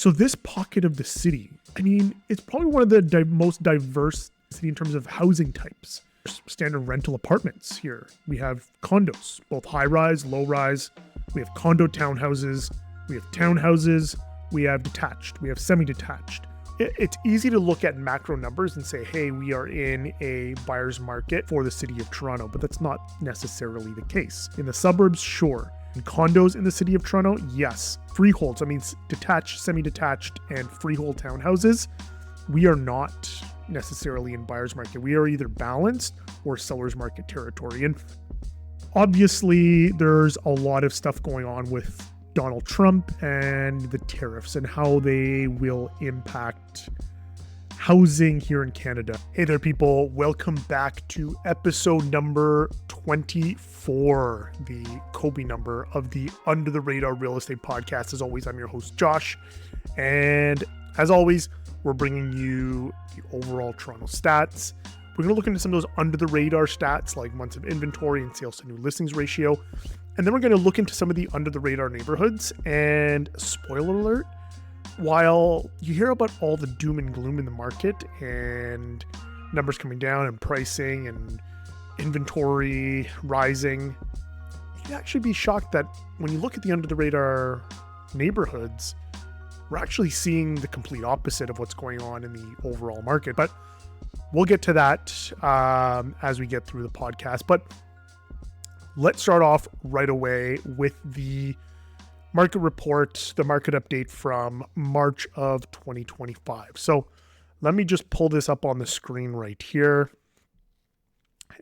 So this pocket of the city, I mean, it's probably one of the most diverse city in terms of housing types. There's standard rental apartments here. We have condos, both high-rise, low-rise. We have condo townhouses. We have townhouses. We have detached. We have semi-detached. It's easy to look at macro numbers and say, hey, we are in a buyer's market for the city of Toronto, but that's not necessarily the case. In the suburbs, sure. In condos in the city of Toronto, yes. Freeholds, I mean detached, semi-detached, and freehold townhouses, we are not necessarily in buyer's market. We are either balanced or seller's market territory. And obviously, there's a lot of stuff going on with Donald Trump and the tariffs and how they will impact housing here in Canada. Hey there, people. Welcome back to episode number 24, the Kobe number of the Under the Radar Real Estate Podcast. As always, I'm your host, Josh. And as always, we're bringing you the overall Toronto stats. We're going to look into some of those under the radar stats like months of inventory and sales to new listings ratio. And then we're going to look into some of the under the radar neighborhoods. And spoiler alert, while you hear about all the doom and gloom in the market and numbers coming down and pricing and inventory rising, you'd actually be shocked that when you look at the under the radar neighborhoods, we're actually seeing the complete opposite of what's going on in the overall market. But we'll get to that as we get through the podcast. But let's start off right away with the market report, the market update from March of 2025. So let me just pull this up on the screen right here,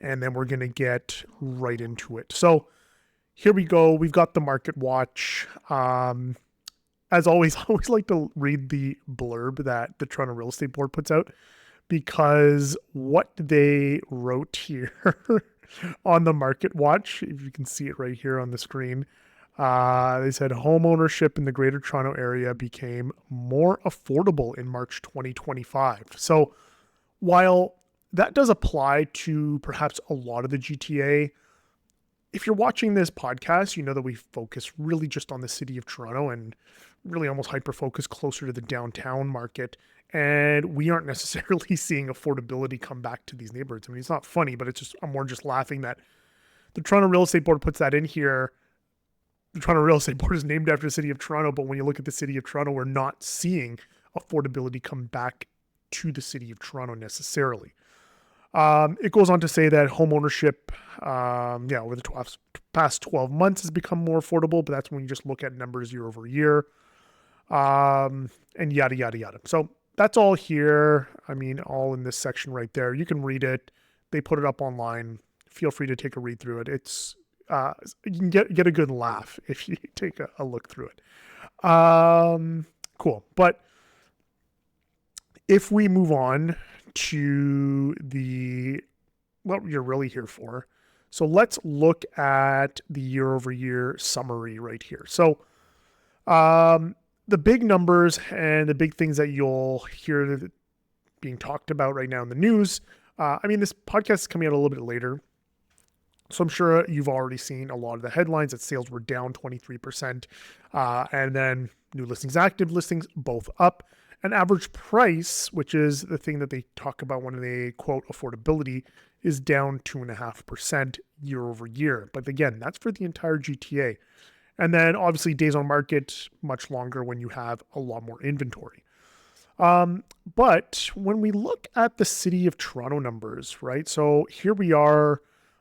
and then we're going to get right into it. So here we go. We've got the market watch. As always, I always like to read the blurb that the Toronto Real Estate Board puts out, because what they wrote here on the market watch, if you can see it right here on the screen, they said home ownership in the Greater Toronto Area became more affordable in March 2025. So while that does apply to perhaps a lot of the GTA, if you're watching this podcast, you know that we focus really just on the city of Toronto and really almost hyper-focus closer to the downtown market. And we aren't necessarily seeing affordability come back to these neighborhoods. I mean, it's not funny, but it's just, I'm more just laughing that the Toronto Real Estate Board puts that in here. The Toronto Real Estate Board is named after the city of Toronto, but when you look at the city of Toronto, we're not seeing affordability come back to the city of Toronto necessarily. It goes on to say that home ownership, over the past 12 months has become more affordable, but that's when you just look at numbers year over year, and yada, yada, yada. So that's all here. I mean, all in this section right there. You can read it. They put it up online. Feel free to take a read through it. It's, you can get a good laugh if you take a look through it. Cool. But if we move on to what you're really here for. So let's look at the year over year summary right here. So the big numbers and the big things that you'll hear being talked about right now in the news. I mean, this podcast is coming out a little bit later, so I'm sure you've already seen a lot of the headlines that sales were down 23%, and then new listings, active listings, both up. An average price, which is the thing that they talk about when they quote affordability, is down 2.5% year over year. But again, that's for the entire GTA. And then obviously days on market, much longer when you have a lot more inventory. But when we look at the city of Toronto numbers, right? So here we are,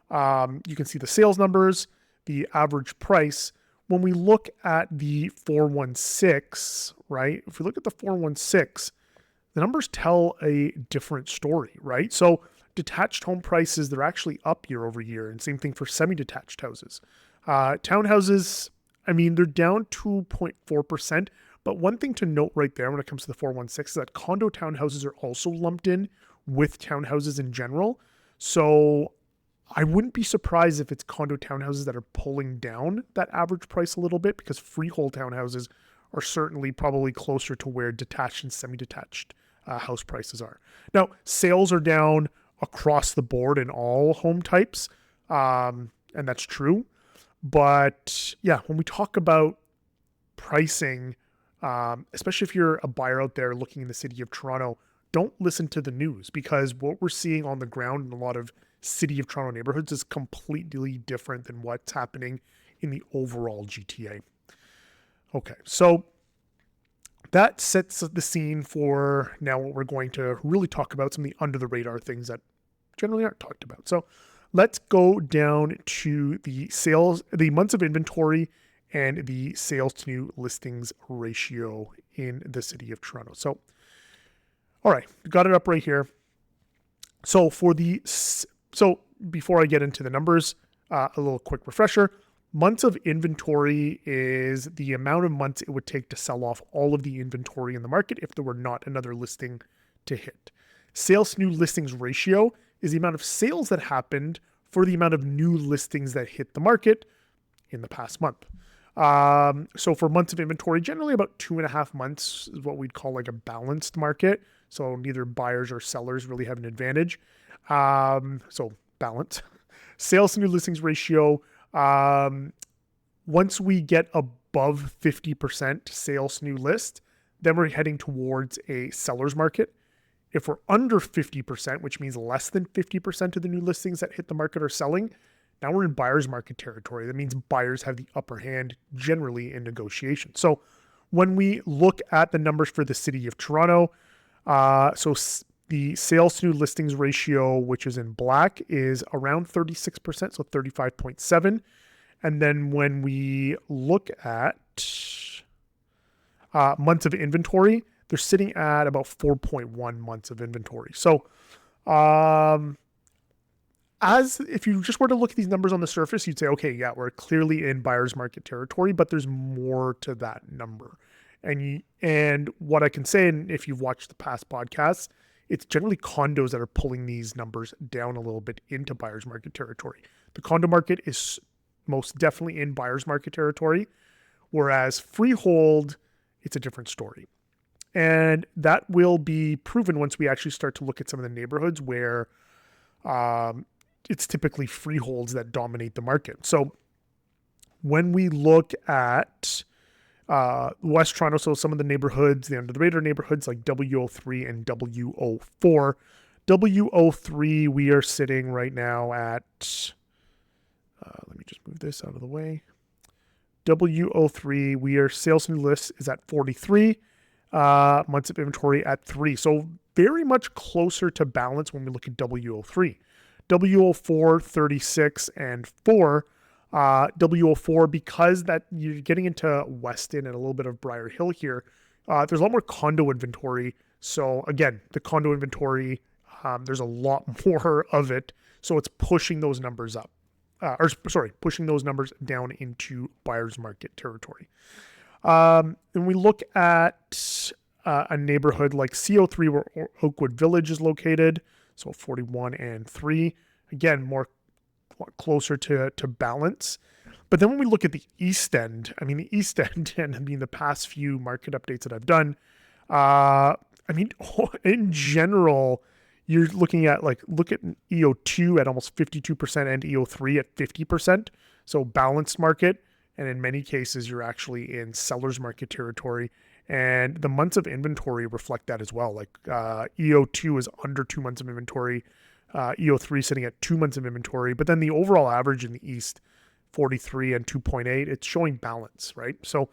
you can see the sales numbers, the average price. When we look at the 416, right? If we look at the 416, the numbers tell a different story, right? So detached home prices, they're actually up year over year, and same thing for semi-detached houses. Townhouses, I mean, they're down 2.4%, but one thing to note right there when it comes to the 416 is that condo townhouses are also lumped in with townhouses in general. So I wouldn't be surprised if it's condo townhouses that are pulling down that average price a little bit, because freehold townhouses are certainly probably closer to where detached and semi-detached house prices are. Now, sales are down across the board in all home types, and that's true. But yeah, when we talk about pricing, especially if you're a buyer out there looking in the city of Toronto, don't listen to the news, because what we're seeing on the ground in a lot of city of Toronto neighborhoods is completely different than what's happening in the overall GTA. Okay, so that sets the scene for now what we're going to really talk about, some of the under the radar things that generally aren't talked about. So let's go down to the sales, the months of inventory and the sales to new listings ratio in the city of Toronto. So, all right, got it up right here. So before I get into the numbers, a little quick refresher. Months of inventory is the amount of months it would take to sell off all of the inventory in the market if there were not another listing to hit. Sales to new listings ratio is the amount of sales that happened for the amount of new listings that hit the market in the past month. So for months of inventory, generally about 2.5 months is what we'd call like a balanced market. So neither buyers or sellers really have an advantage. So balance. Sales to new listings ratio. Once we get above 50% sales to new list, then we're heading towards a seller's market. If we're under 50%, which means less than 50% of the new listings that hit the market are selling, now we're in buyer's market territory. That means buyers have the upper hand generally in negotiation. So when we look at the numbers for the city of Toronto, the sales to new listings ratio, which is in black, is around 36%, so 35.7. And then when we look at months of inventory, they're sitting at about 4.1 months of inventory. So as if you just were to look at these numbers on the surface, you'd say, okay, yeah, we're clearly in buyer's market territory, but there's more to that number. And what I can say, and if you've watched the past podcasts, it's generally condos that are pulling these numbers down a little bit into buyer's market territory. The condo market is most definitely in buyer's market territory, whereas freehold, it's a different story. And that will be proven once we actually start to look at some of the neighborhoods where it's typically freeholds that dominate the market. So when we look at West Toronto, so some of the neighborhoods, the under the radar neighborhoods like W03 and W04. W03, we are sitting right now at, let me just move this out of the way. W03, we are sales new list is at 43, months of inventory at 3. So very much closer to balance when we look at W03. W04, 36 and 4. W04, because that you're getting into Weston and a little bit of Briar Hill here, there's a lot more condo inventory. So again, the condo inventory, there's a lot more of it. So it's pushing those numbers up, pushing those numbers down into buyer's market territory. And we look at a neighborhood like CO3 where Oakwood Village is located. So 41 and 3, again, more closer to balance. But then when we look at the East End, the East End, and the past few market updates that I've done, in general, you're looking at look at EO2 at almost 52% and EO3 at 50%. So balanced market. And in many cases, you're actually in seller's market territory. And the months of inventory reflect that as well. EO2 is under 2 months of inventory. EO3 sitting at 2 months of inventory. But then the overall average in the East, 43 and 2.8, it's showing balance, right? So,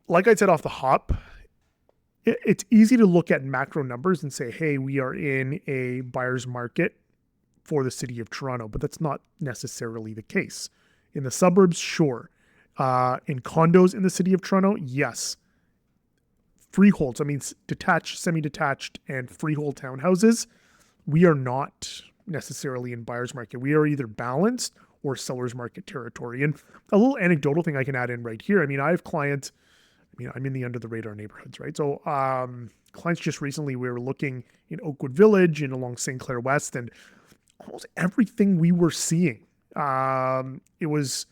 like I said off the hop, it's easy to look at macro numbers and say, hey, we are in a buyer's market for the city of Toronto, but that's not necessarily the case. In the suburbs, sure. In condos in the city of Toronto, yes. Freeholds, detached, semi-detached, and freehold townhouses, we are not necessarily in buyer's market. We are either balanced or seller's market territory. And a little anecdotal thing I can add in right here. I have clients, I'm in the under the radar neighborhoods, right? So clients just recently, we were looking in Oakwood Village and along St. Clair West, and almost everything we were seeing, it was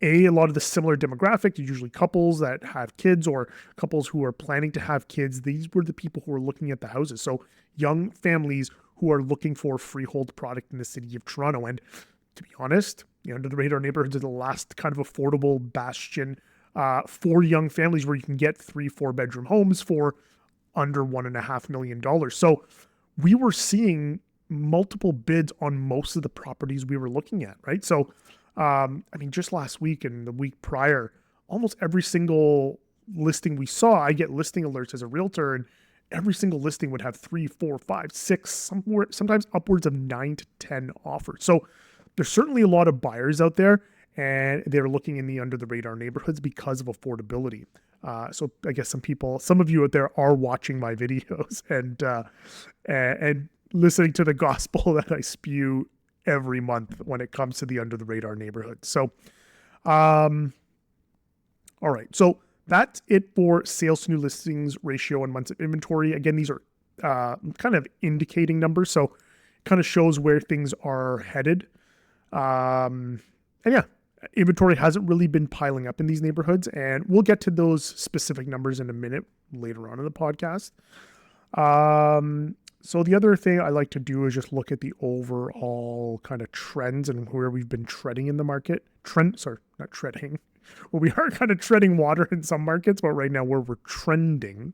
a lot of the similar demographic, usually couples that have kids or couples who are planning to have kids. These were the people who were looking at the houses. So young families who are looking for freehold product in the city of Toronto. And to be honest, under the radar neighborhoods are the last kind of affordable bastion for young families where you can get 3-4 bedroom homes for under $1.5 million. So we were seeing multiple bids on most of the properties we were looking at, right? So, just last week and the week prior, almost every single listing we saw, I get listing alerts as a realtor, and every single listing would have 3, 4, 5, 6, sometimes upwards of 9 to 10 offers. So there's certainly a lot of buyers out there, and they're looking in the under the radar neighborhoods because of affordability. So I guess some of you out there are watching my videos and listening to the gospel that I spew every month when it comes to the under the radar neighborhood. So, all right. So that's it for sales to new listings ratio and months of inventory. Again, these are kind of indicating numbers. So kind of shows where things are headed. And yeah, inventory hasn't really been piling up in these neighborhoods, and we'll get to those specific numbers in a minute later on in the podcast. So the other thing I like to do is just look at the overall kind of trends and where we've been treading in the market. Not treading. Well, we are kind of treading water in some markets, but right now we're trending.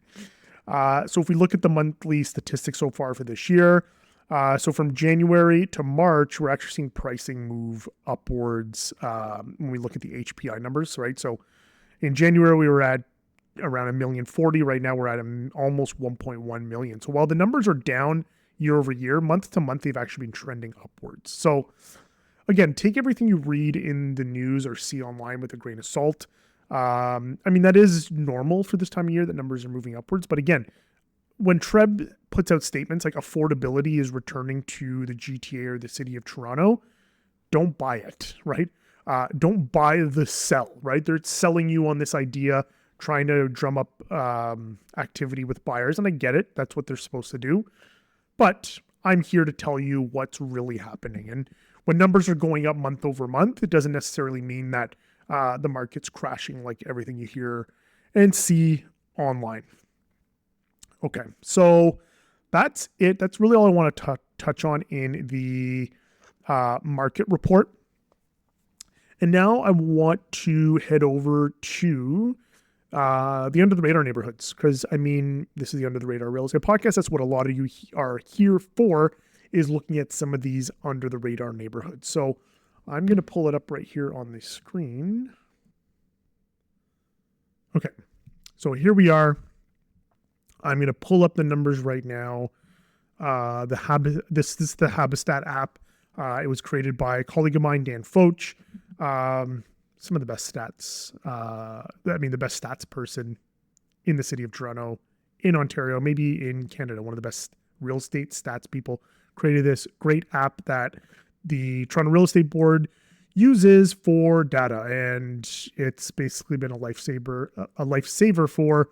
So if we look at the monthly statistics so far for this year, so from January to March, we're actually seeing pricing move upwards when we look at the HPI numbers, right? So in January, we were at around $1,040,000. Right now, we're at almost 1.1 million. So while the numbers are down year over year, month to month, they've actually been trending upwards. So again, take everything you read in the news or see online with a grain of salt. That is normal for this time of year that numbers are moving upwards. But again, when Treb puts out statements like affordability is returning to the GTA or the city of Toronto, don't buy it, right? Don't buy the sell, right? They're selling you on this idea, trying to drum up activity with buyers. And I get it. That's what they're supposed to do. But I'm here to tell you what's really happening. And when numbers are going up month over month, it doesn't necessarily mean that the market's crashing like everything you hear and see online. Okay, so that's it. That's really all I want to touch on in the market report. And now I want to head over to the under the radar neighborhoods, because this is the under the radar real estate podcast. That's what a lot of you are here for, is looking at some of these under the radar neighborhoods. So I'm going to pull it up right here on the screen. Okay, so here we are. I'm going to pull up the numbers right now. This is the Habistat app. It was created by a colleague of mine, Dan Foch. Some of the best stats. The best stats person in the city of Toronto, in Ontario, maybe in Canada. One of the best real estate stats people created this great app that the Toronto Real Estate Board uses for data, and it's basically been a lifesaver for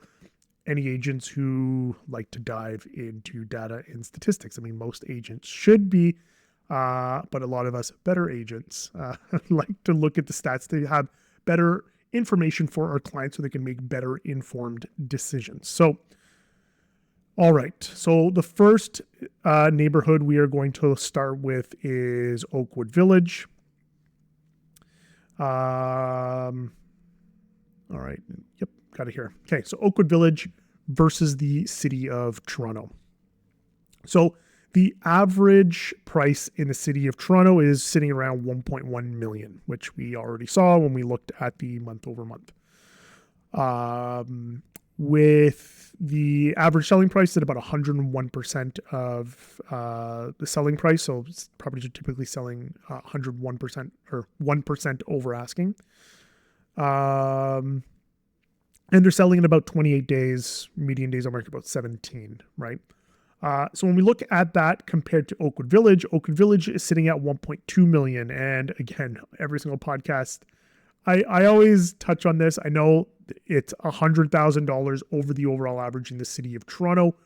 any agents who like to dive into data and statistics. Most agents should be, but a lot of us better agents like to look at the stats to have better information for our clients so they can make better informed decisions. So, all right. So the first neighborhood we are going to start with is Oakwood Village. All right. Yep. Got it here. Okay, so Oakwood Village versus the city of Toronto. So the average price in the city of Toronto is sitting around 1.1 million, which we already saw when we looked at the month over month. With the average selling price at about 101% of the selling price. So properties are typically selling 101% or 1% over asking. And they're selling in about 28 days, median days on market about 17, right? So when we look at that compared to Oakwood Village is sitting at 1.2 million. And again, every single podcast, I always touch on this. I know it's $100,000 over the overall average in the city of Toronto,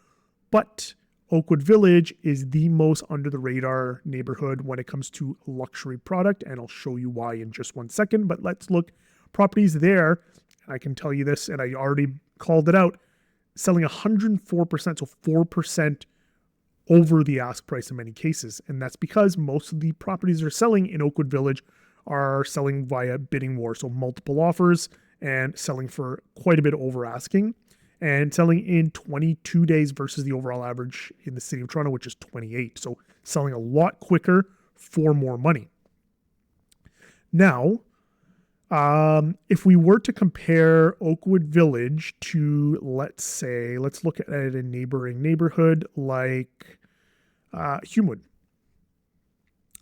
but Oakwood Village is the most under the radar neighborhood when it comes to luxury product. And I'll show you why in just one second, but let's look properties there. I can tell you this, and I already called it out, selling 104%, so 4% over the ask price in many cases. And that's because most of the properties that are selling in Oakwood Village are selling via bidding war, so multiple offers, and selling for quite a bit over asking, and selling in 22 days versus the overall average in the city of Toronto, which is 28. So selling a lot quicker for more money. Now, if we were to compare Oakwood Village to, let's look at a neighboring neighborhood like Humewood.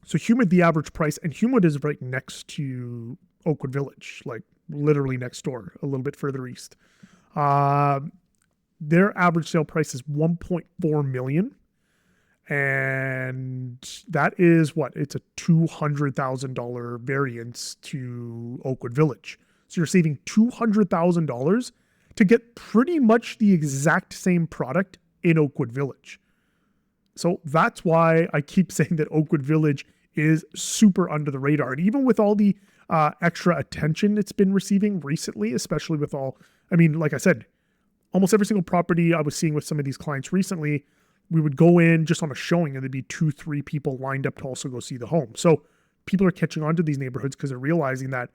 So Humewood, the average price, and Humewood is right next to Oakwood Village, like literally next door, a little bit further east. Their average sale price is $1.4 million. And that is what? It's a $200,000 variance to Oakwood Village. So you're saving $200,000 to get pretty much the exact same product in Oakwood Village. So that's why I keep saying that Oakwood Village is super under the radar. And even with all the extra attention it's been receiving recently, especially with all, I mean, like I said, almost every single property I was seeing with some of these clients recently, we would go in just on a showing and there'd be 2-3 people lined up to also go see the home. So people are catching on to these neighborhoods because they're realizing that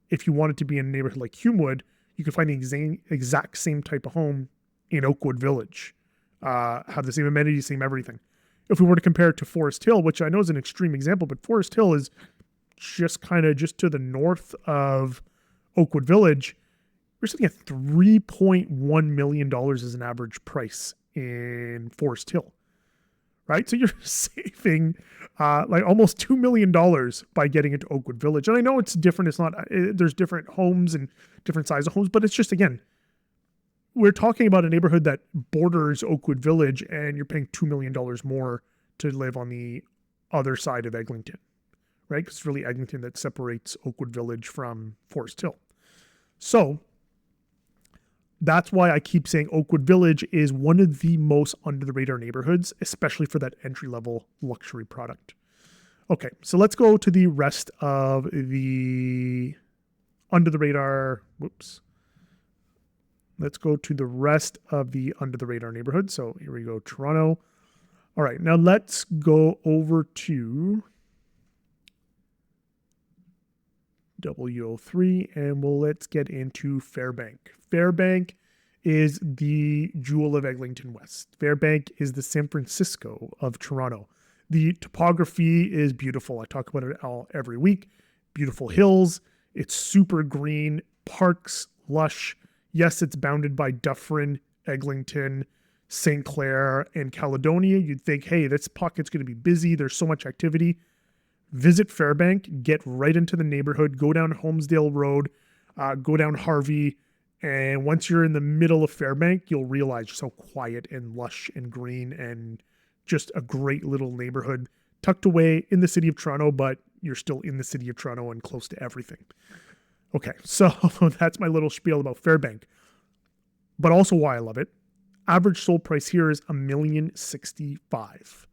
if you wanted to be in a neighborhood like Humewood, you could find the exact same type of home in Oakwood Village, have the same amenities, same everything. If we were to compare it to Forest Hill, which I know is an extreme example, but Forest Hill is just to the north of Oakwood Village, we're sitting at $3.1 million as an average price in Forest Hill, right? So you're saving like almost $2 million by getting into Oakwood Village. And I know it's different. It's not, there's different homes and different size of homes, but it's just, again, we're talking about a neighborhood that borders Oakwood Village and you're paying $2 million more to live on the other side of Eglinton, right? Because it's really Eglinton that separates Oakwood Village from Forest Hill. So that's why I keep saying Oakwood Village is one of the most under the radar neighborhoods, especially for that entry level luxury product. Okay, so let's go to the rest of the under the radar. Let's go to the rest of the under the radar neighborhood. So here we go, Toronto. All right, now let's go over to W03 and let's get into Fairbank. Fairbank is the jewel of Eglinton West. Fairbank is the San Francisco of Toronto. The topography is beautiful. I talk about it every week. Beautiful hills. It's super green, parks, lush. Yes, it's bounded by Dufferin, Eglinton, St. Clair, and Caledonia. You'd think, hey, this pocket's going to be busy. There's so much activity. Visit Fairbank, get right into the neighborhood, go down Holmesdale Road, go down Harvey, and once you're in the middle of Fairbank, you'll realize just how quiet and lush and green and just a great little neighborhood tucked away in the city of Toronto, but you're still in the city of Toronto and close to everything. Okay, so that's my little spiel about Fairbank, but also why I love it. Average sold price here is $1,065,000.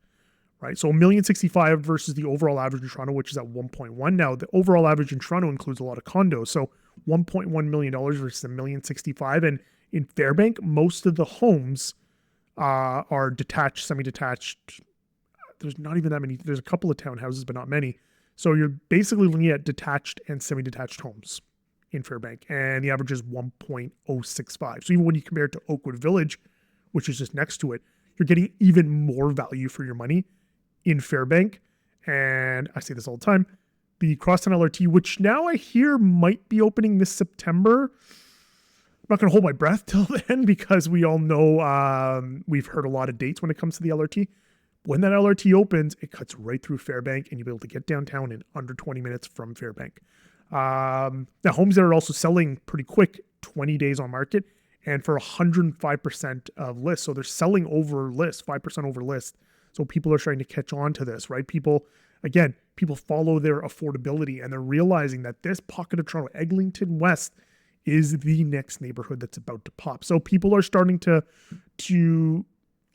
Right, so $1,065,000 versus the overall average in Toronto, which is at 1.1. Now, the overall average in Toronto includes a lot of condos, so $1.1 million versus $1,065,000. And in Fairbank, most of the homes are detached, semi-detached. There's not even that many. There's a couple of townhouses, but not many. So you're basically looking at detached and semi-detached homes in Fairbank, and the average is 1.065. So even when you compare it to Oakwood Village, which is just next to it, you're getting even more value for your money in Fairbank. And I say this all the time, the Crosstown LRT, which now I hear might be opening this September. I'm not going to hold my breath till then because we all know we've heard a lot of dates when it comes to the LRT. When that LRT opens, it cuts right through Fairbank and you'll be able to get downtown in under 20 minutes from Fairbank. Now, homes that are also selling pretty quick, 20 days on market, and for 105% of list. So they're selling over list, 5% over list. So people are starting to catch on to this, right? People follow their affordability and they're realizing that this pocket of Toronto, Eglinton West, is the next neighborhood that's about to pop. So people are starting to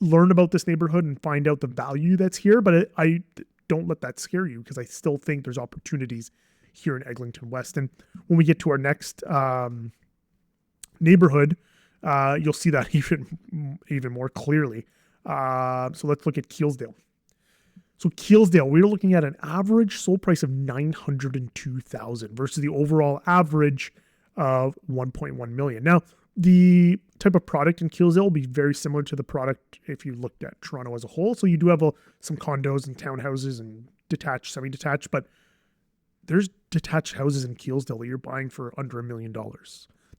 learn about this neighborhood and find out the value that's here. But I don't let that scare you because I still think there's opportunities here in Eglinton West. And when we get to our next neighborhood, you'll see that even more clearly. So let's look at Keelesdale. So Keelesdale, we're looking at an average sold price of $902,000 versus the overall average of 1.1 million. Now, the type of product in Keelesdale will be very similar to the product if you looked at Toronto as a whole. So you do have some condos and townhouses and detached, semi-detached, but there's detached houses in Keelesdale that you're buying for under $1 million.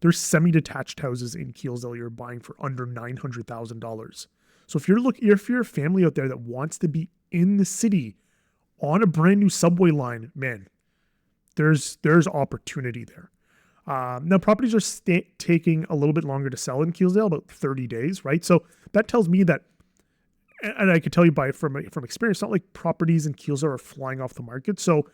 There's semi-detached houses in Keelesdale you're buying for under $900,000. So if you're a family out there that wants to be in the city on a brand new subway line, man, there's opportunity there. Now, properties are taking a little bit longer to sell in Keelesdale, about 30 days, right? So that tells me that, and I can tell you from experience, it's not like properties in Keelesdale are flying off the market. So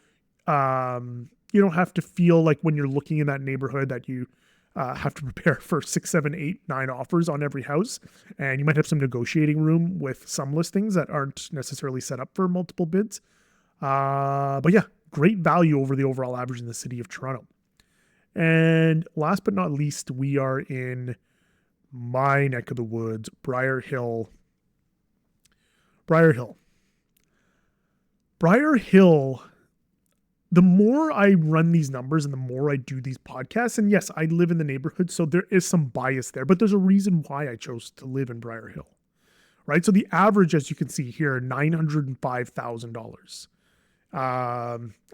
you don't have to feel like when you're looking in that neighborhood that you have to prepare for 6, 7, 8, 9 offers on every house. And you might have some negotiating room with some listings that aren't necessarily set up for multiple bids. But yeah, great value over the overall average in the city of Toronto. And last but not least, we are in my neck of the woods, Briar Hill. Briar Hill. Briar Hill, the more I run these numbers and the more I do these podcasts, and yes, I live in the neighborhood, so there is some bias there, but there's a reason why I chose to live in Briar Hill, right? So the average, as you can see here, $905,000.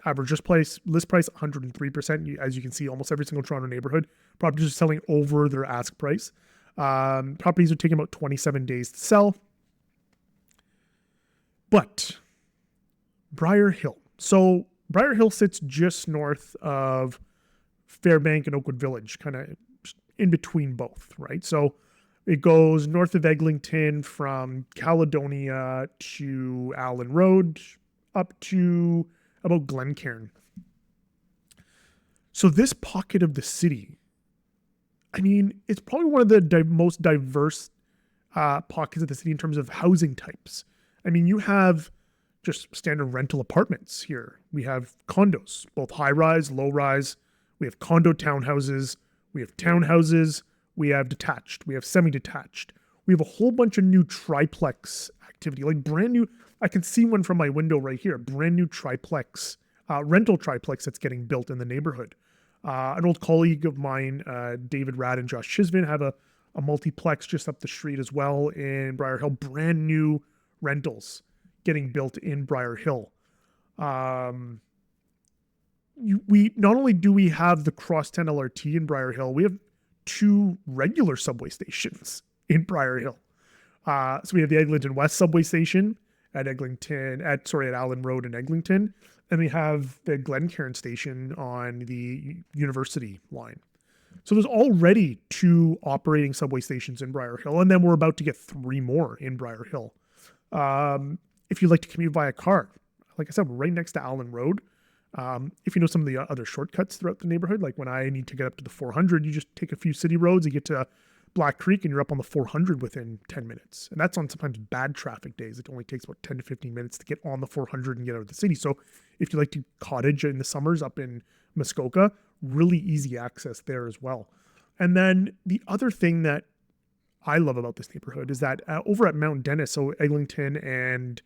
Average list price 103%. As you can see, almost every single Toronto neighborhood, properties are selling over their ask price. Properties are taking about 27 days to sell. But Briar Hill. So Briar Hill sits just north of Fairbank and Oakwood Village, kind of in between both, right? So it goes north of Eglinton from Caledonia to Allen Road, up to about Glencairn. So this pocket of the city, I mean, it's probably one of the most diverse pockets of the city in terms of housing types. I mean, you have just standard rental apartments here. We have condos, both high-rise, low-rise. We have condo townhouses. We have townhouses. We have detached. We have semi-detached. We have a whole bunch of new triplex activity, like brand new. I can see one from my window right here, brand new triplex, rental triplex that's getting built in the neighborhood. An old colleague of mine, David Rad and Josh Chisvin, have a multiplex just up the street as well in Briar Hill, brand new rentals getting built in Briar Hill. We not only do we have the Crosstown LRT in Briar Hill, we have 2 regular subway stations in Briar Hill. So we have the Eglinton West subway station at Allen Road in Eglinton, and we have the Glencairn station on the University line. So there's already 2 operating subway stations in Briar Hill, and then we're about to get 3 more in Briar Hill. If you like to commute via car, like I said, we're right next to Allen Road. If you know some of the other shortcuts throughout the neighborhood, like when I need to get up to the 400, you just take a few city roads, you get to Black Creek, and you're up on the 400 within 10 minutes. And that's on sometimes bad traffic days. It only takes about 10 to 15 minutes to get on the 400 and get out of the city. So if you like to cottage in the summers up in Muskoka, really easy access there as well. And then the other thing that I love about this neighborhood is that over at Mount Dennis, so Eglinton and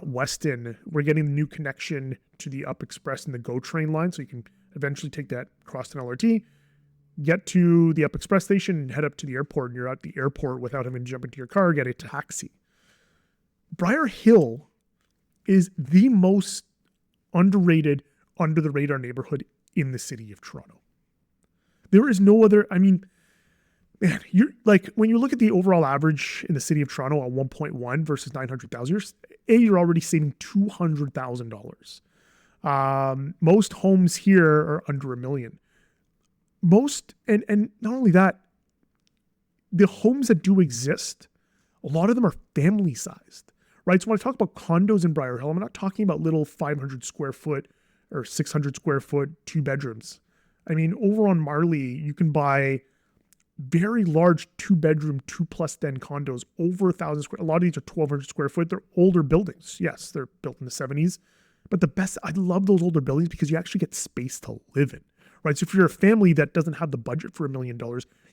Weston, we're getting the new connection to the Up Express and the GO train line. So you can eventually take that Crosstown LRT, get to the Up Express station, and head up to the airport, and you're at the airport without having to jump into your car, get a taxi. Briar Hill is the most underrated, under the radar neighborhood in the city of Toronto. There is no other, I mean, man, you're like, when you look at the overall average in the city of Toronto at 1.1 versus 900,000, you're already saving $200,000. Most homes here are under $1 million. Most, and not only that, the homes that do exist, a lot of them are family sized, right? So when I talk about condos in Briar Hill, I'm not talking about little 500 square foot or 600 square foot 2 bedrooms. I mean, over on Marley, you can buy very large 2-bedroom, 2+ den condos, over 1,000 square. A lot of these are 1,200 square foot. They're older buildings. Yes, they're built in the 70s. But the best, I love those older buildings because you actually get space to live in, right? So if you're a family that doesn't have the budget for $1 million,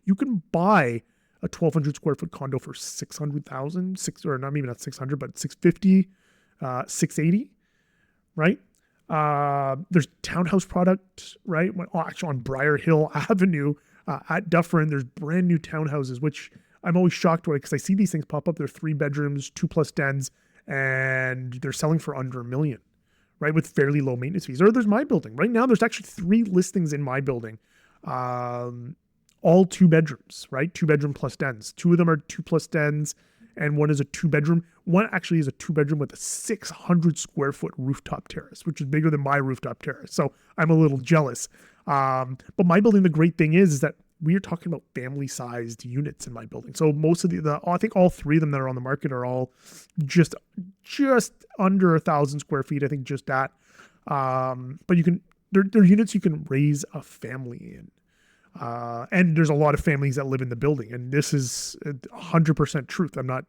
you can buy a 1,200 square foot condo for $600,000, or not, maybe not 600, but 650, 680, right? There's townhouse product, right? Actually, on Briar Hill Avenue at Dufferin, there's brand new townhouses, which I'm always shocked by because I see these things pop up. They're 3 bedrooms, 2+ dens, and they're selling for under $1 million, right? With fairly low maintenance fees. Or there's my building. Right now, there's actually 3 listings in my building, all 2 bedrooms, right? 2-bedroom plus dens. 2 of them are 2+ dens, and one is a 2-bedroom. One actually is a 2-bedroom with a 600 square foot rooftop terrace, which is bigger than my rooftop terrace. So I'm a little jealous. But my building, the great thing is that we are talking about family-sized units in my building. So most of I think all 3 of them that are on the market are all just under 1,000 square feet. I think just that. But they're units you can raise a family in. And there's a lot of families that live in the building, and this is 100% truth. I'm not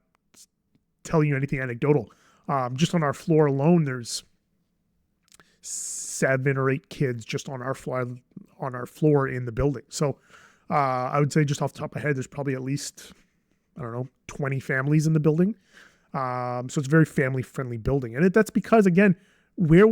telling you anything anecdotal. Just on our floor alone, there's 7 or 8 kids just on our floor in the building. So I would say just off the top of my head, there's probably at least, 20 families in the building. So it's a very family friendly building. And that's because, again, where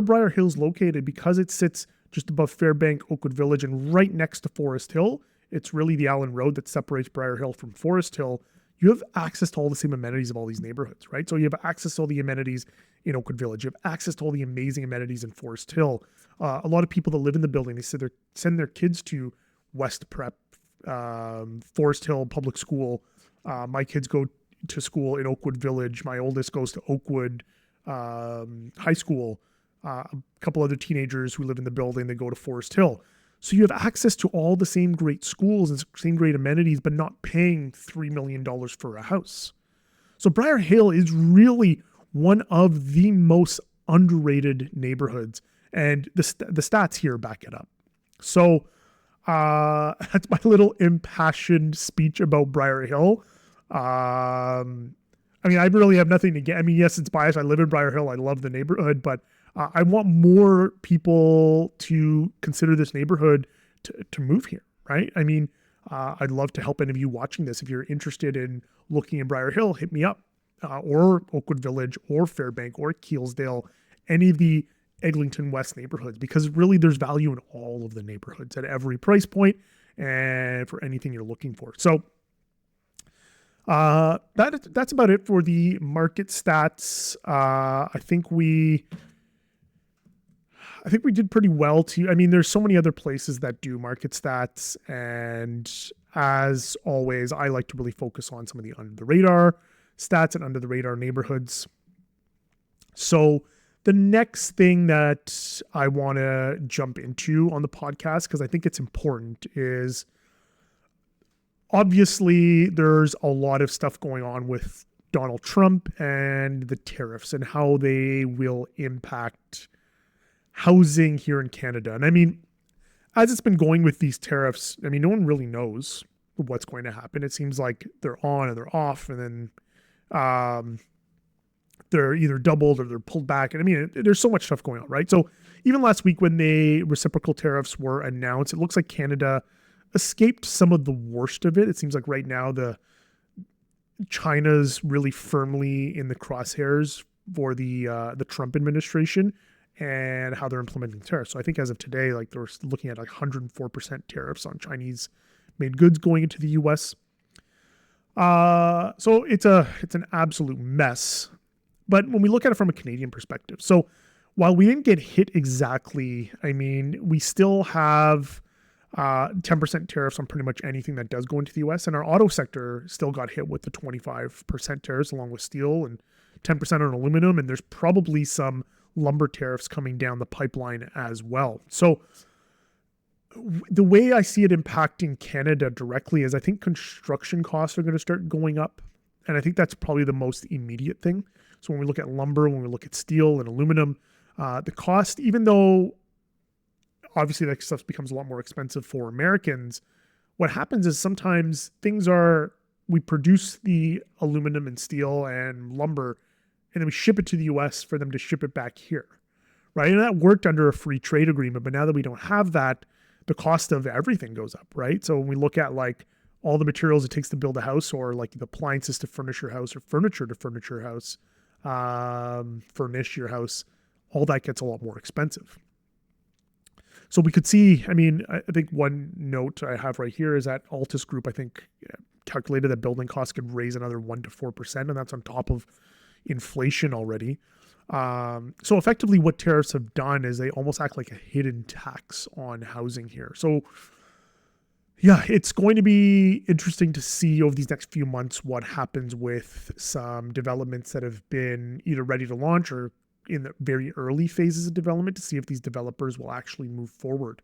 Briar Hill is located, because it sits just above Fairbank, Oakwood Village, and right next to Forest Hill. It's really the Allen Road that separates Briar Hill from Forest Hill. You have access to all the same amenities of all these neighborhoods, right? So you have access to all the amenities in Oakwood Village. You have access to all the amazing amenities in Forest Hill. A lot of people that live in the building, they send their kids to West Prep, Forest Hill Public School. My kids go to school in Oakwood Village. My oldest goes to Oakwood High School. A couple other teenagers who live in the building, they go to Forest Hill. So you have access to all the same great schools and same great amenities, but not paying $3 million for a house. So Briar Hill is really one of the most underrated neighborhoods, and the stats here back it up. So that's my little impassioned speech about Briar Hill. I really have nothing to get. Yes, it's biased. I live in Briar Hill. I love the neighborhood, but I want more people to consider this neighborhood to move here, right? I'd love to help any of you watching this. If you're interested in looking in Briar Hill, hit me up, or Oakwood Village, or Fairbank, or Keelesdale, any of the Eglinton West neighborhoods, because really there's value in all of the neighborhoods at every price point and for anything you're looking for. So that's about it for the market stats. I think we did pretty well there's so many other places that do market stats. And as always, I like to really focus on some of the under the radar stats and under the radar neighborhoods. So the next thing that I want to jump into on the podcast, because I think it's important, is obviously there's a lot of stuff going on with Donald Trump and the tariffs and how they will impact housing here in Canada. And as it's been going with these tariffs, no one really knows what's going to happen. It seems like they're on and they're off, and then they're either doubled or they're pulled back. And there's so much stuff going on, right? So even last week when the reciprocal tariffs were announced, it looks like Canada escaped some of the worst of it. It seems like right now China's really firmly in the crosshairs for the Trump administration and how they're implementing tariffs. So I think as of today, they're looking at 104% tariffs on Chinese made goods going into the US. So it's an absolute mess. But when we look at it from a Canadian perspective, so while we didn't get hit exactly, we still have 10% tariffs on pretty much anything that does go into the US, and our auto sector still got hit with the 25% tariffs along with steel and 10% on aluminum, and there's probably some lumber tariffs coming down the pipeline as well. So the way I see it impacting Canada directly is I think construction costs are going to start going up, and I think that's probably the most immediate thing. So when we look at lumber, when we look at steel and aluminum, the cost, even though obviously that stuff becomes a lot more expensive for Americans, what happens is sometimes we produce the aluminum and steel and lumber, and then we ship it to the US for them to ship it back here, right? And that worked under a free trade agreement, but now that we don't have that, the cost of everything goes up, right? So when we look at all the materials it takes to build a house, or the appliances to furnish your house, or furniture to furnish your house, all that gets a lot more expensive. So we could see, I mean, I think one note I have right here is that Altus Group, I think, calculated that building costs could raise another 1 to 4%, and that's on top of inflation already. So effectively what tariffs have done is they almost act like a hidden tax on housing here. So yeah, it's going to be interesting to see over these next few months what happens with some developments that have been either ready to launch or in the very early phases of development, to see if these developers will actually move forward.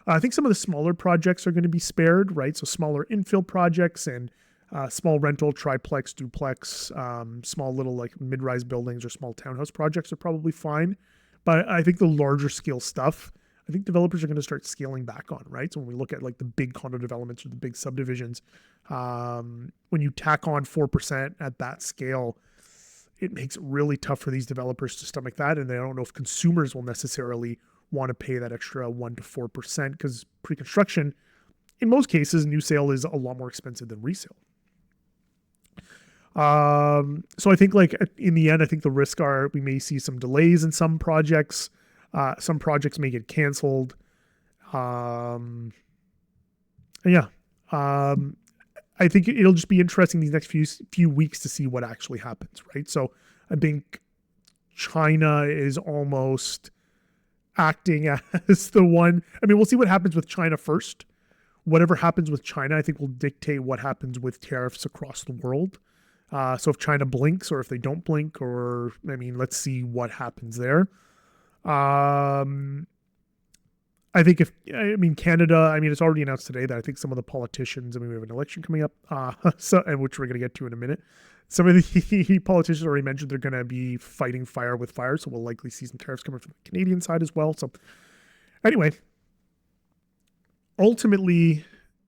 I think some of the smaller projects are going to be spared, right? So smaller infill projects and small rental, triplex, duplex, small little like mid-rise buildings or small townhouse projects are probably fine. But I think the larger scale stuff, I think developers are going to start scaling back on, right? So when we look at like the big condo developments or the big subdivisions, when you tack on 4% at that scale, it makes it really tough for these developers to stomach that. And I don't know if consumers will necessarily want to pay that extra 1 to 4%, because pre-construction, in most cases, new sale is a lot more expensive than resale. So I think like in the end, I think the risk are we may see some delays in some projects. Some projects may get canceled. I think it'll just be interesting these next few weeks to see what actually happens, right? So I think China is almost acting as the one. I mean, we'll see what happens with China first. Whatever happens with China, I think will dictate what happens with tariffs across the world. So if China blinks or if they don't blink, or, I mean, let's see what happens there. I think Canada, it's already announced today that I think some of the politicians, we have an election coming up, and which we're going to get to in a minute. Some of the politicians already mentioned they're going to be fighting fire with fire. So we'll likely see some tariffs coming from the Canadian side as well. So anyway, ultimately,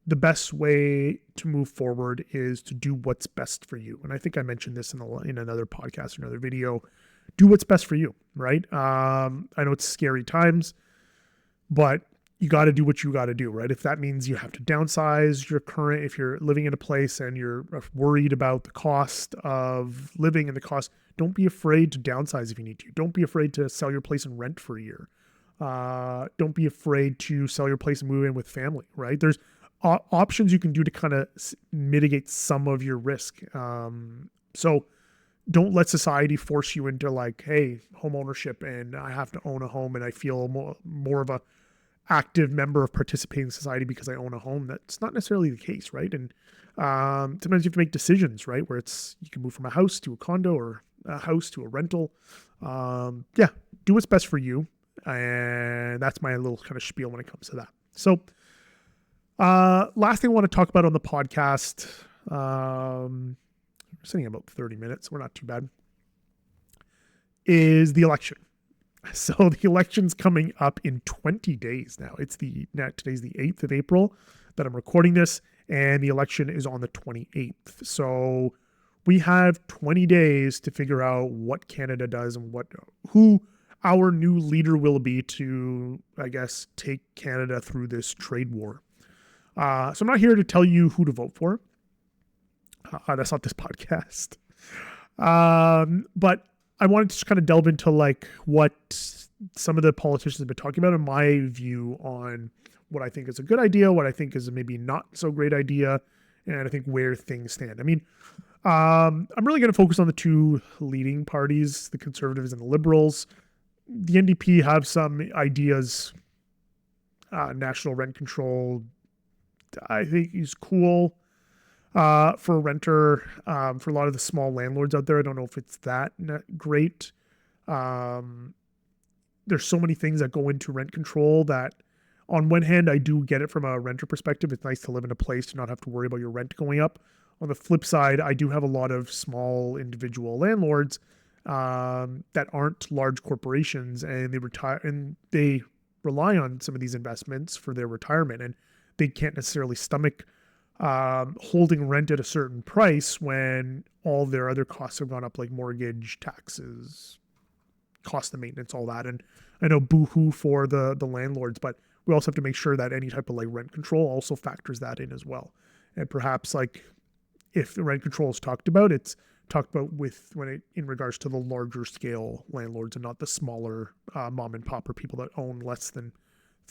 the best way to move forward is to do what's best for you. And I think I mentioned this in another podcast or another video. Do what's best for you, right? I know it's scary times, but you got to do what you got to do, right? If that means you have to downsize your current, if you're living in a place and you're worried about the cost of living and the cost, don't be afraid to downsize if you need to. Don't be afraid to sell your place and rent for a year. Don't be afraid to sell your place and move in with family, right? There's options you can do to kind of mitigate some of your risk. So don't let society force you into like, hey, home ownership and I have to own a home and I feel more of a active member of participating society because I own a home. That's not necessarily the case, right? And sometimes you have to make decisions, right? Where you can move from a house to a condo or a house to a rental. Do what's best for you. And that's my little kind of spiel when it comes to that. So last thing I want to talk about on the podcast, we're sitting about 30 minutes. We're not too bad. Is the election. So the election's coming up in 20 days now. Today's the 8th of April that I'm recording this, and the election is on the 28th. So we have 20 days to figure out what Canada does and who our new leader will be to, I guess, take Canada through this trade war. So I'm not here to tell you who to vote for. That's not this podcast. But I wanted to just kind of delve into like what some of the politicians have been talking about and my view on what I think is a good idea, what I think is a maybe not so great idea, and I think where things stand. I'm really going to focus on the two leading parties, the Conservatives and the Liberals. The NDP have some ideas. National rent control, I think, is cool. For a renter, for a lot of the small landlords out there, I don't know if it's that great. There's so many things that go into rent control that on one hand, I do get it from a renter perspective. It's nice to live in a place to not have to worry about your rent going up. On the flip side, I do have a lot of small individual landlords that aren't large corporations, and they rely on some of these investments for their retirement, and they can't necessarily stomach holding rent at a certain price when all their other costs have gone up, like mortgage, taxes, cost of maintenance, all that. And I know boo-hoo for the landlords, but we also have to make sure that any type of like rent control also factors that in as well. And perhaps like if the rent control is talked about, it's talk about in regards to the larger scale landlords and not the smaller mom and pop or people that own less than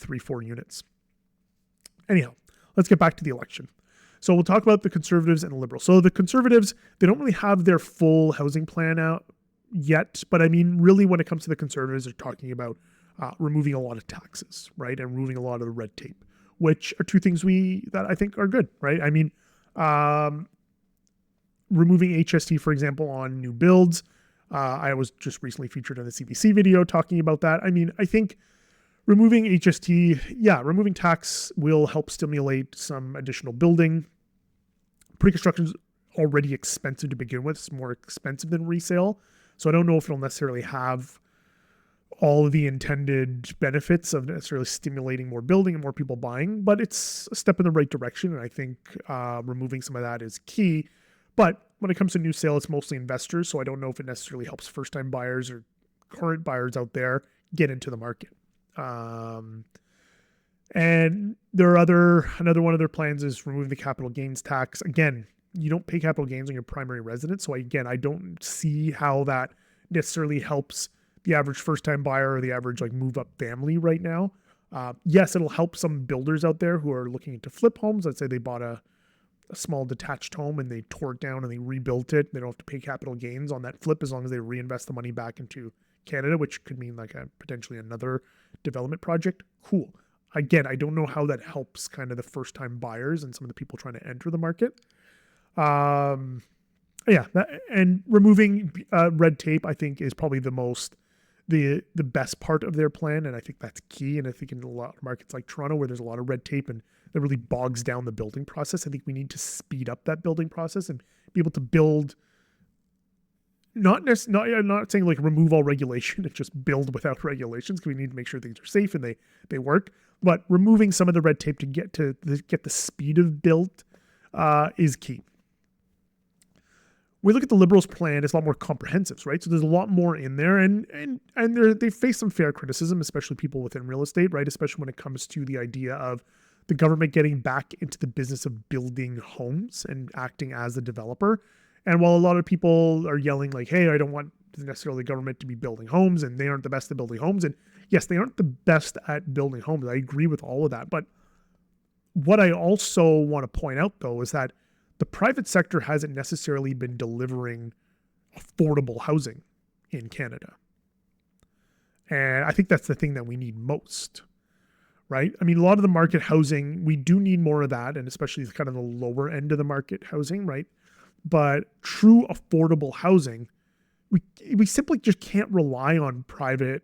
3-4 units. Anyhow, let's get back to the election. So we'll talk about the Conservatives and the Liberals. So the Conservatives, they don't really have their full housing plan out yet, but I mean, really when it comes to the Conservatives, they're talking about removing a lot of taxes, right? And removing a lot of the red tape, which are two things that I think are good, right? I mean, removing HST, for example, on new builds. I was just recently featured in a CBC video talking about that. I mean, I think removing HST, removing tax will help stimulate some additional building. Pre-construction is already expensive to begin with. It's more expensive than resale. So I don't know if it'll necessarily have all of the intended benefits of necessarily stimulating more building and more people buying, but it's a step in the right direction. And I think removing some of that is key. But when it comes to new sale, it's mostly investors. So I don't know if it necessarily helps first-time buyers or current buyers out there get into the market. And another one of their plans is removing the capital gains tax. Again, you don't pay capital gains on your primary residence. So again, I don't see how that necessarily helps the average first-time buyer or the average move-up family right now. Yes, it'll help some builders out there who are looking to flip homes. Let's say they bought a small detached home and they tore it down and they rebuilt it. They don't have to pay capital gains on that flip as long as they reinvest the money back into Canada, which could mean potentially another development project. Cool. Again, I don't know how that helps kind of the first-time buyers and some of the people trying to enter the market. And removing red tape, I think, is probably the best part of their plan, and I think that's key. And I think in a lot of markets like Toronto, where there's a lot of red tape and that really bogs down the building process, I think we need to speed up that building process and be able to build. I'm not saying remove all regulation and just build without regulations, because we need to make sure things are safe and they work. But removing some of the red tape to get the speed of build is key. We look at the Liberals' plan; it's a lot more comprehensive, right? So there's a lot more in there, and they face some fair criticism, especially people within real estate, right? Especially when it comes to the idea of the government getting back into the business of building homes and acting as a developer. And while a lot of people are yelling hey, I don't want necessarily the government to be building homes, and they aren't the best at building homes. And yes, they aren't the best at building homes. I agree with all of that. But what I also want to point out, though, is that the private sector hasn't necessarily been delivering affordable housing in Canada. And I think that's the thing that we need most, right? I mean, a lot of the market housing, we do need more of that, and especially kind of the lower end of the market housing, right? But true affordable housing, we simply just can't rely on private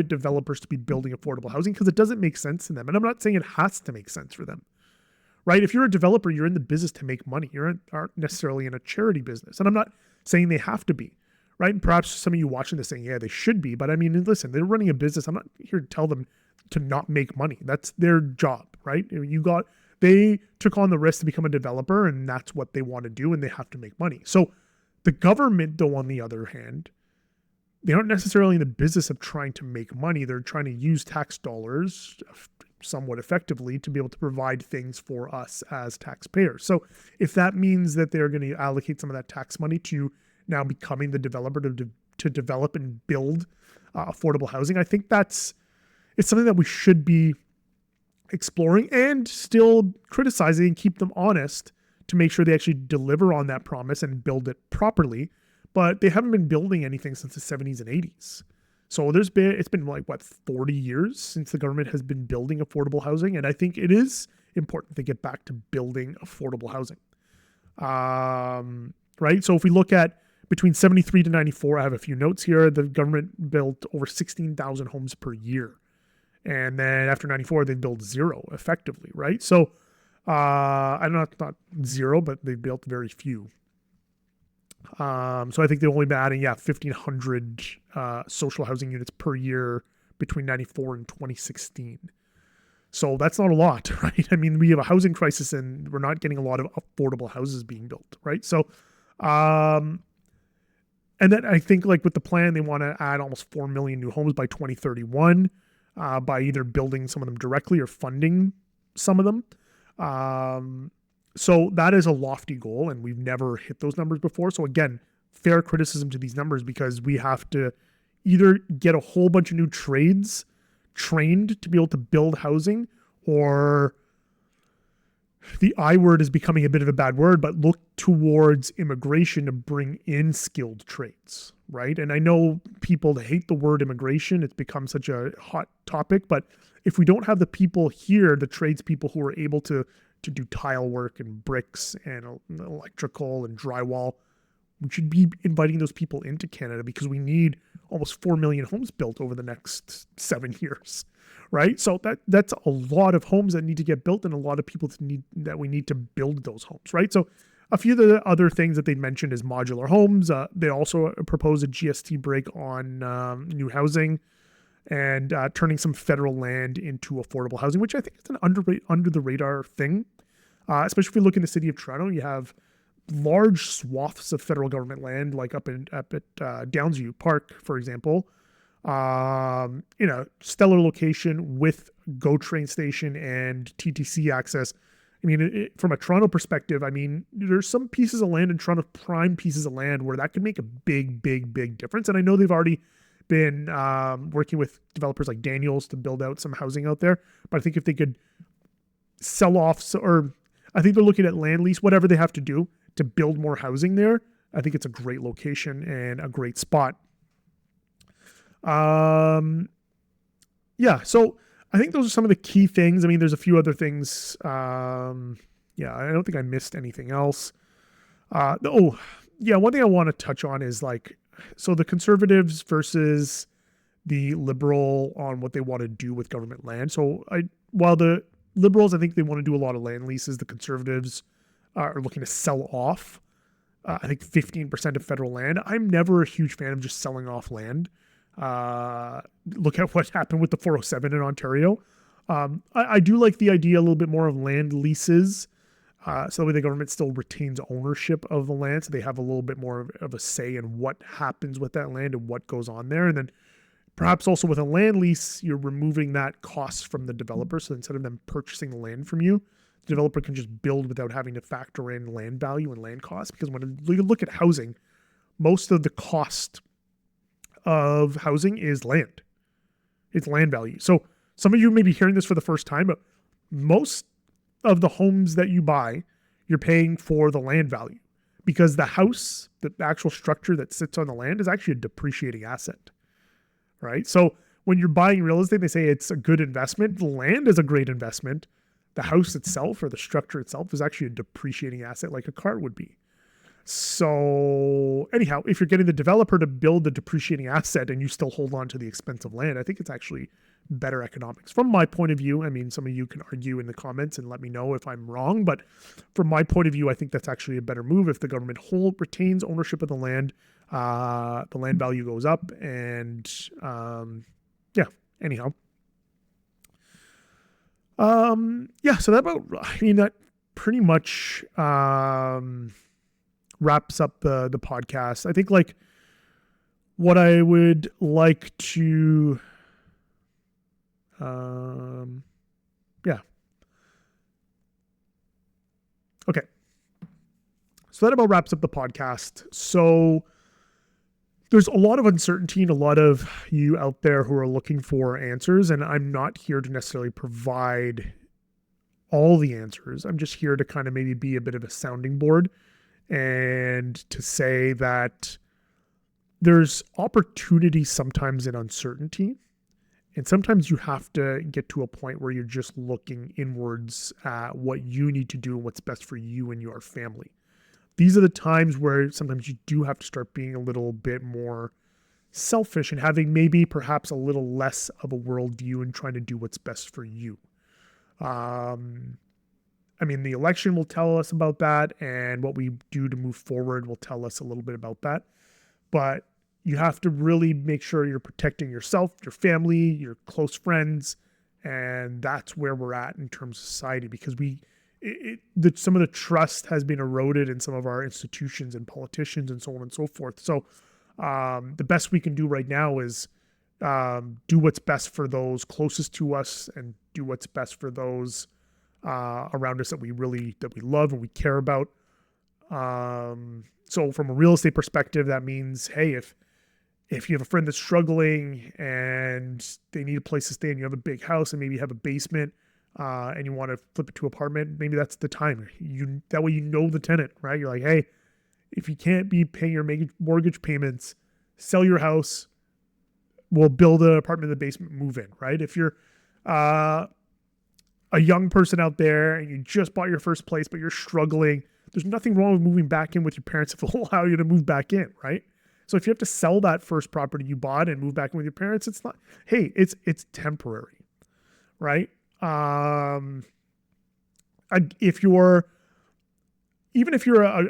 developers to be building affordable housing, because it doesn't make sense to them. And I'm not saying it has to make sense for them, right? If you're a developer, you're in the business to make money. You aren't necessarily in a charity business. And I'm not saying they have to be, right? And perhaps some of you watching this saying, yeah, they should be. But I mean, listen, they're running a business. I'm not here to tell them to not make money. That's their job, right? They took on the risk to become a developer, and that's what they want to do, and they have to make money. So the government, though, on the other hand, they aren't necessarily in the business of trying to make money. They're trying to use tax dollars somewhat effectively to be able to provide things for us as taxpayers. So if that means that they're going to allocate some of that tax money to now becoming the developer to develop and build affordable housing, I think it's something that we should be exploring and still criticizing and keep them honest to make sure they actually deliver on that promise and build it properly. But they haven't been building anything since the 70s and 80s. So it's been 40 years since the government has been building affordable housing. And I think it is important to get back to building affordable housing. Right? So if we look at between 73 to 94, I have a few notes here. The government built over 16,000 homes per year. And then after 94, they built zero effectively, right? So I'm not zero, but they built very few. So I think they've only been adding, 1,500 social housing units per year between 94 and 2016. So that's not a lot, right? I mean, we have a housing crisis and we're not getting a lot of affordable houses being built, right? So, and then I think with the plan, they want to add almost 4 million new homes by 2031 by either building some of them directly or funding some of them. So that is a lofty goal, and we've never hit those numbers before. So again, fair criticism to these numbers, because we have to either get a whole bunch of new trades trained to be able to build housing, or the I word is becoming a bit of a bad word, but look towards immigration to bring in skilled trades, right? And I know people hate the word immigration. It's become such a hot topic, but if we don't have the people here, the tradespeople who are able to do tile work and bricks and electrical and drywall, we should be inviting those people into Canada, because we need almost 4 million homes built over the next 7 years, right? So that's a lot of homes that need to get built, and a lot of people that we need to build those homes, right? So a few of the other things that they mentioned is modular homes. They also propose a GST break on new housing, and turning some federal land into affordable housing, which I think is an under the radar thing. Especially if we look in the city of Toronto, you have large swaths of federal government land, like up at Downsview Park, for example. Stellar location with GO train station and TTC access. I mean, from a Toronto perspective, I mean, there's some pieces of land in Toronto, prime pieces of land, where that could make a big, big, big difference. And I know they've already been working with developers like Daniels to build out some housing out there. But I think if they could sell off, or I think they're looking at land lease, whatever they have to do to build more housing there, I think it's a great location and a great spot. So I think those are some of the key things. I mean, there's a few other things. I don't think I missed anything else. One thing I want to touch on is so the Conservatives versus the Liberal on what they want to do with government land. So while the Liberals, I think they want to do a lot of land leases, the Conservatives are looking to sell off, I think 15% of federal land. I'm never a huge fan of just selling off land. Look at what happened with the 407 in Ontario. I do like the idea a little bit more of land leases. So that way the government still retains ownership of the land, so they have a little bit more of a say in what happens with that land and what goes on there. And then perhaps also with a land lease, you're removing that cost from the developer. So instead of them purchasing the land from you, the developer can just build without having to factor in land value and land costs. Because when you look at housing, most of the cost of housing is land. It's land value. So some of you may be hearing this for the first time, but most of the homes that you buy, you're paying for the land value, because the house, the actual structure that sits on the land, is actually a depreciating asset, right? So when you're buying real estate, they say it's a good investment. The land is a great investment. The house itself, or the structure itself, is actually a depreciating asset, like a car would be. So anyhow, if you're getting the developer to build the depreciating asset and you still hold on to the expensive land, I think it's actually better economics. From my point of view, I mean, some of you can argue in the comments and let me know if I'm wrong, but from my point of view, I think that's actually a better move. If the government retains ownership of the land value goes up, and anyhow. So that pretty much wraps up the podcast. I think what I would like to okay. So that about wraps up the podcast. So there's a lot of uncertainty and a lot of you out there who are looking for answers, and I'm not here to necessarily provide all the answers. I'm just here to kind of maybe be a bit of a sounding board, and to say that there's opportunity sometimes in uncertainty. And sometimes you have to get to a point where you're just looking inwards at what you need to do and what's best for you and your family. These are the times where sometimes you do have to start being a little bit more selfish and having maybe perhaps a little less of a worldview and trying to do what's best for you. The election will tell us about that, and what we do to move forward will tell us a little bit about that. But you have to really make sure you're protecting yourself, your family, your close friends, and that's where we're at in terms of society, because some of the trust has been eroded in some of our institutions and politicians and so on and so forth. So the best we can do right now is do what's best for those closest to us and do what's best for those around us that we love and we care about. So from a real estate perspective, that means, hey, if you have a friend that's struggling and they need a place to stay and you have a big house and maybe you have a basement, and you want to flip it to apartment, maybe that's the time. That way you know the tenant, right? You're like, hey, if you can't be paying your mortgage payments, sell your house. We'll build an apartment in the basement, move in, right? If you're a young person out there and you just bought your first place, but you're struggling, there's nothing wrong with moving back in with your parents if they'll allow you to move back in, right? So if you have to sell that first property you bought and move back in with your parents, it's not, hey, it's temporary, right? If you're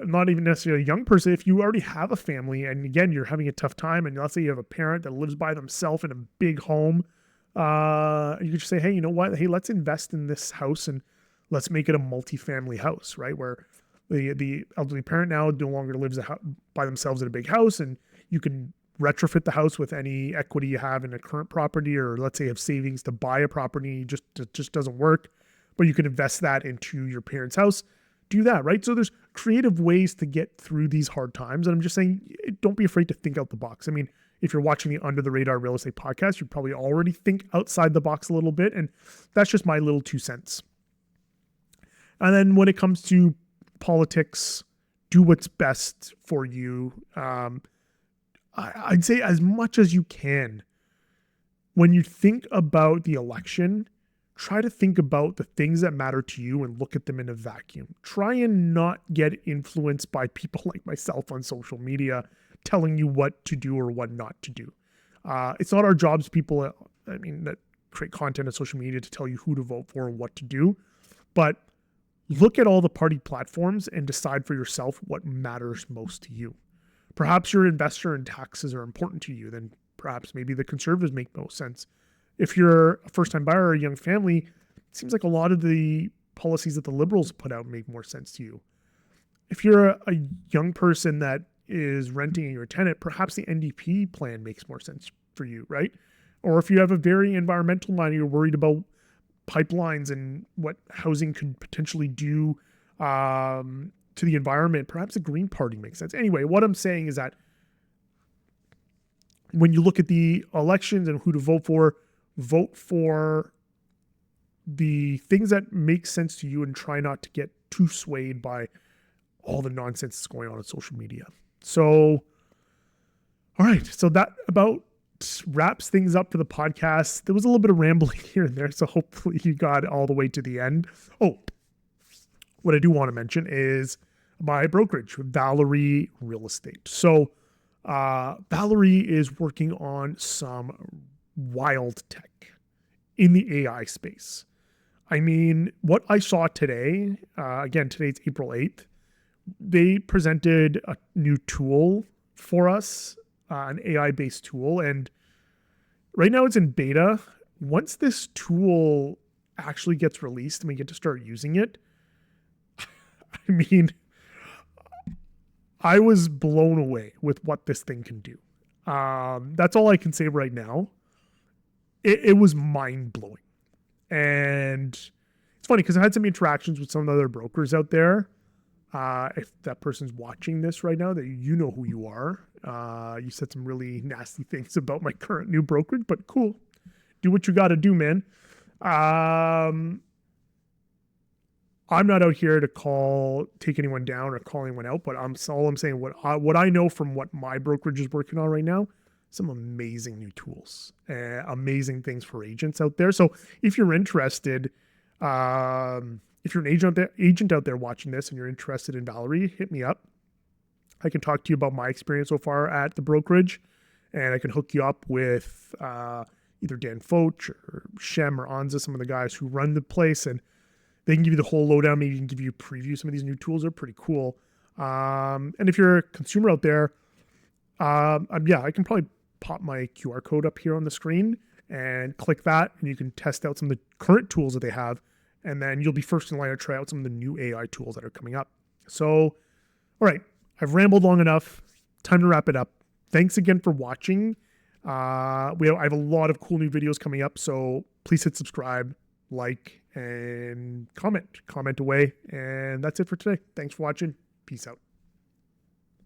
not even necessarily a young person, if you already have a family and again, you're having a tough time and let's say you have a parent that lives by themselves in a big home, you could just say, hey, you know what? Hey, let's invest in this house and let's make it a multifamily house, right? Where the elderly parent now no longer lives by themselves in a big house and you can retrofit the house with any equity you have in a current property, or let's say you have savings to buy a property, it just doesn't work, but you can invest that into your parents' house. Do that, right? So there's creative ways to get through these hard times. And I'm just saying, don't be afraid to think out the box. I mean, if you're watching the Under the Radar Real Estate podcast, you probably already think outside the box a little bit. And that's just my little 2 cents. And then when it comes to politics, do what's best for you. I'd say as much as you can, when you think about the election, try to think about the things that matter to you and look at them in a vacuum. Try and not get influenced by people like myself on social media telling you what to do or what not to do. It's not our jobs, people, that create content on social media to tell you who to vote for and what to do. But look at all the party platforms and decide for yourself what matters most to you. Perhaps your investor and taxes are important to you, then perhaps maybe the Conservatives make most sense. If you're a first-time buyer or a young family, it seems like a lot of the policies that the Liberals put out make more sense to you. If you're a young person that is renting and you're a tenant, perhaps the NDP plan makes more sense for you, right? Or if you have a very environmental mind, you're worried about pipelines and what housing could potentially do to the environment, perhaps the Green Party makes sense. Anyway, what I'm saying is that when you look at the elections and who to vote for the things that make sense to you and try not to get too swayed by all the nonsense that's going on social media. So, all right. So that about wraps things up for the podcast. There was a little bit of rambling here and there, so hopefully you got all the way to the end. Oh, what I do want to mention is my brokerage, Valery Real Estate. So Valery is working on some wild tech in the AI space. I mean, what I saw today, again, today's April 8th, they presented a new tool for us, an AI-based tool. And right now it's in beta. Once this tool actually gets released and we get to start using it, I mean, I was blown away with what this thing can do. That's all I can say right now. It was mind-blowing. And it's funny because I had some interactions with some of the other brokers out there. If that person's watching this right now, that you know who you are. You said some really nasty things about my current new brokerage, but cool. Do what you got to do, man. I'm not out here to take anyone down or call anyone out, but I'm saying what I know from what my brokerage is working on right now, some amazing new tools, amazing things for agents out there. So if you're interested, if you're an agent out there watching this and you're interested in Valery, hit me up. I can talk to you about my experience so far at the brokerage, and I can hook you up with either Dan Foch or Shem or Anza, some of the guys who run the place, and they can give you the whole lowdown. Maybe you can give you a preview. Some of these new tools are pretty cool. And if you're a consumer out there, I can probably pop my QR code up here on the screen and click that, and you can test out some of the current tools that they have, and then you'll be first in line to try out some of the new AI tools that are coming up. So, all right, I've rambled long enough. Time to wrap it up. Thanks again for watching. I have a lot of cool new videos coming up, so please hit subscribe, like, and comment away. And that's it for today. Thanks for watching. Peace out.